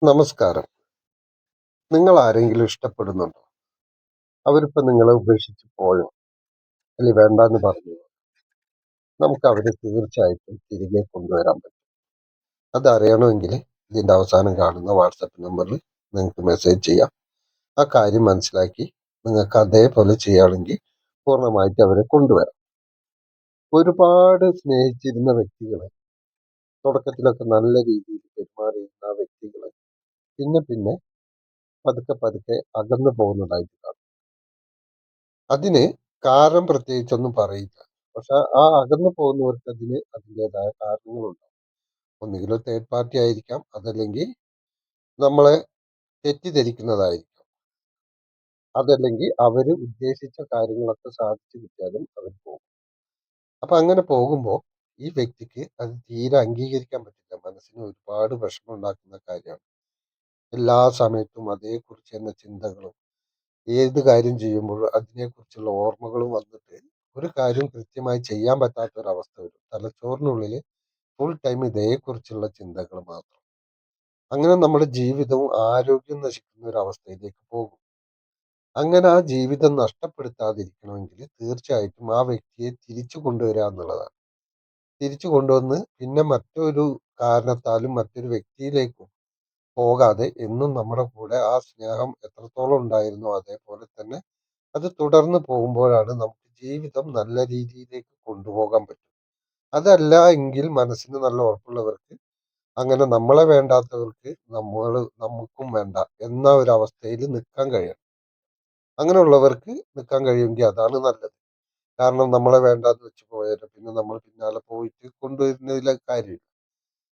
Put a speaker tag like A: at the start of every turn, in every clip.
A: നമസ്കാരം. നിങ്ങൾ ആരെങ്കിലും ഇഷ്ടപ്പെടുന്നുണ്ടോ? അവരിപ്പോ നിങ്ങളെ ഉപേക്ഷിച്ച് പോയോ? അല്ലെങ്കിൽ വേണ്ടാന്ന് പറഞ്ഞോ? നമുക്ക് അവരെ തീർച്ചയായിട്ടും തിരികെ കൊണ്ടുവരാൻ പറ്റും. അതറിയണമെങ്കിൽ ഇതിന്റെ അവസാനം കാണുന്ന വാട്സാപ്പ് നമ്പറിൽ നിങ്ങൾക്ക് മെസ്സേജ് ചെയ്യാം. ആ കാര്യം മനസ്സിലാക്കി നിങ്ങൾക്ക് അതേപോലെ ചെയ്യുകയാണെങ്കിൽ പൂർണ്ണമായിട്ട് അവരെ കൊണ്ടുവരാം. ഒരുപാട് സ്നേഹിച്ചിരുന്ന വ്യക്തികളെ തുടക്കത്തിലൊക്കെ നല്ല രീതിയിൽ പെരുമാറിയിരുന്ന ആ വ്യക്തികളെ പിന്നെ പിന്നെ പതുക്കെ പതുക്കെ അകന്നു പോകുന്നതായിട്ട് കാണും. അതിന് കാരണം പ്രത്യേകിച്ചൊന്നും പറയില്ല. പക്ഷെ ആ അകന്നു പോകുന്നവർക്ക് അതിൻ്റെതായ കാരണങ്ങളുണ്ട്. ഒന്നുകിൽ തേർഡ് പാർട്ടി ആയിരിക്കാം, അതല്ലെങ്കിൽ നമ്മളെ തെറ്റിദ്ധരിക്കുന്നതായിരിക്കാം, അതല്ലെങ്കിൽ അവര് ഉദ്ദേശിച്ച കാര്യങ്ങളൊക്കെ സാധിച്ചു കിട്ടിയാലും അവർ പോകും. അപ്പൊ അങ്ങനെ പോകുമ്പോൾ ഈ വ്യക്തിക്ക് അത് തീരെ അംഗീകരിക്കാൻ പറ്റില്ല. മനസ്സിന് ഒരുപാട് വിഷമം ഉണ്ടാക്കുന്ന കാര്യമാണ്. എല്ലാ സമയത്തും അതേക്കുറിച്ച് തന്നെ ചിന്തകളും ഏത് കാര്യം ചെയ്യുമ്പോഴും അതിനെക്കുറിച്ചുള്ള ഓർമ്മകളും വന്നിട്ട് ഒരു കാര്യം കൃത്യമായി ചെയ്യാൻ പറ്റാത്ത ഒരു അവസ്ഥ വരും. തലച്ചോറിനുള്ളിൽ ഫുൾ ടൈം ഇതേക്കുറിച്ചുള്ള ചിന്തകൾ മാത്രം. അങ്ങനെ നമ്മുടെ ജീവിതവും ആരോഗ്യവും നശിക്കുന്ന ഒരു അവസ്ഥയിലേക്ക് പോകും. അങ്ങനെ ആ ജീവിതം നഷ്ടപ്പെടുത്താതിരിക്കണമെങ്കിൽ തീർച്ചയായിട്ടും ആ വ്യക്തിയെ തിരിച്ചു കൊണ്ടുവരിക എന്നുള്ളതാണ്. തിരിച്ചു കൊണ്ടുവന്ന് പിന്നെ മറ്റൊരു കാരണത്താലും മറ്റൊരു വ്യക്തിയിലേക്കും പോകാതെ എന്നും നമ്മുടെ കൂടെ ആ സ്നേഹം എത്രത്തോളം ഉണ്ടായിരുന്നോ അതേപോലെ തന്നെ അത് തുടർന്ന് പോകുമ്പോഴാണ് നമുക്ക് ജീവിതം നല്ല രീതിയിലേക്ക് കൊണ്ടുപോകാൻ പറ്റും. അതല്ല എങ്കിൽ മനസ്സിന് നല്ല ഉറപ്പുള്ളവർക്ക് അങ്ങനെ നമ്മളെ വേണ്ടാത്തവർക്ക് നമുക്കും വേണ്ട എന്ന ഒരു അവസ്ഥയിൽ നിൽക്കാൻ കഴിയണം. അങ്ങനെയുള്ളവർക്ക് നിൽക്കാൻ കഴിയുമെങ്കിൽ അതാണ് നല്ലത്. കാരണം നമ്മളെ വേണ്ടാന്ന് വെച്ച് പോയാൽ പിന്നെ നമ്മൾ പിന്നാലെ പോയിട്ട് കൊണ്ടുവരുന്നതിലെ കാര്യം.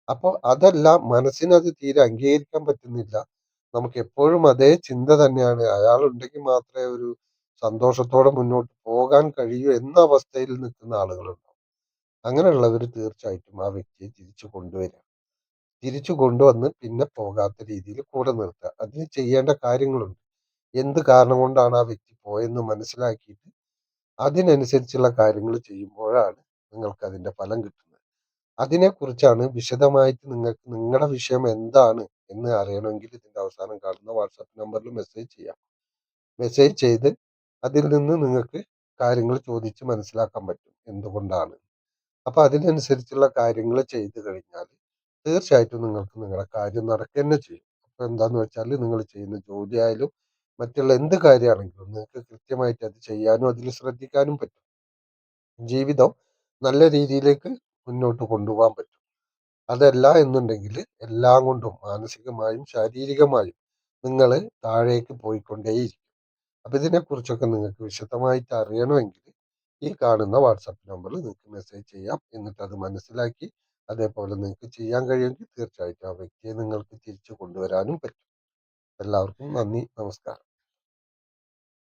A: അപ്പോൾ അതല്ല, മനസ്സിനത് തീരെ അംഗീകരിക്കാൻ പറ്റുന്നില്ല. നമുക്ക് എപ്പോഴും അതേ ചിന്ത തന്നെയാണ്. അയാളുണ്ടെങ്കിൽ മാത്രമേ ഒരു സന്തോഷത്തോടെ മുന്നോട്ട് പോകാൻ കഴിയൂ എന്ന അവസ്ഥയിൽ നിൽക്കുന്ന ആളുകളുണ്ടാവും. അങ്ങനെയുള്ളവർ തീർച്ചയായിട്ടും ആ വ്യക്തിയെ തിരിച്ചു കൊണ്ടുവരിക. തിരിച്ചു കൊണ്ടുവന്ന് പിന്നെ പോകാത്ത രീതിയിൽ കൂടെ നിർത്തുക. അതിന് ചെയ്യേണ്ട കാര്യങ്ങളുണ്ട്. എന്ത് കാരണം കൊണ്ടാണ് ആ വ്യക്തി പോയെന്ന് മനസ്സിലാക്കിയിട്ട് അതിനനുസരിച്ചുള്ള കാര്യങ്ങൾ ചെയ്യുമ്പോഴാണ് നിങ്ങൾക്ക് അതിന്റെ ഫലം കിട്ടുന്നത്. അതിനെക്കുറിച്ചാണ് വിശദമായിട്ട് നിങ്ങൾക്ക് നിങ്ങളുടെ വിഷയം എന്താണ് എന്ന് അറിയണമെങ്കിൽ ഇതിന്റെ അവസാനം കാണുന്ന വാട്സാപ്പ് നമ്പറിൽ മെസ്സേജ് ചെയ്യാം. മെസ്സേജ് ചെയ്ത് അതിൽ നിന്ന് നിങ്ങൾക്ക് കാര്യങ്ങൾ ചോദിച്ച് മനസ്സിലാക്കാൻ പറ്റും എന്തുകൊണ്ടാണ്. അപ്പൊ അതിനനുസരിച്ചുള്ള കാര്യങ്ങൾ ചെയ്തു കഴിഞ്ഞാൽ തീർച്ചയായിട്ടും നിങ്ങൾക്ക് നിങ്ങളുടെ കാര്യം നടക്കുക തന്നെ ചെയ്യും. അപ്പൊ എന്താന്ന് വെച്ചാൽ നിങ്ങൾ ചെയ്യുന്ന ജോലി ആയാലും മറ്റുള്ള എന്ത് കാര്യമാണെങ്കിലും നിങ്ങൾക്ക് കൃത്യമായിട്ട് അത് ചെയ്യാനും അതിൽ ശ്രദ്ധിക്കാനും പറ്റും. ജീവിതം നല്ല രീതിയിലേക്ക് മുന്നോട്ട് കൊണ്ടുപോകാൻ പറ്റും. അതല്ല എന്നുണ്ടെങ്കിൽ എല്ലാം കൊണ്ടും മാനസികമായും ശാരീരികമായും നിങ്ങൾ താഴേക്ക് പോയിക്കൊണ്ടേയിരിക്കും. അപ്പൊ ഇതിനെക്കുറിച്ചൊക്കെ നിങ്ങൾക്ക് വിശദമായിട്ട് അറിയണമെങ്കിൽ ഈ കാണുന്ന വാട്സാപ്പ് നമ്പറിൽ നിങ്ങൾക്ക് മെസ്സേജ് ചെയ്യാം. എന്നിട്ട് അത് മനസ്സിലാക്കി അതേപോലെ നിങ്ങൾക്ക് ചെയ്യാൻ കഴിയുമെങ്കിൽ തീർച്ചയായിട്ടും ആ വ്യക്തിയെ നിങ്ങൾക്ക് തിരിച്ചു കൊണ്ടുവരാനും പറ്റും. എല്ലാവർക്കും നന്ദി, നമസ്കാരം.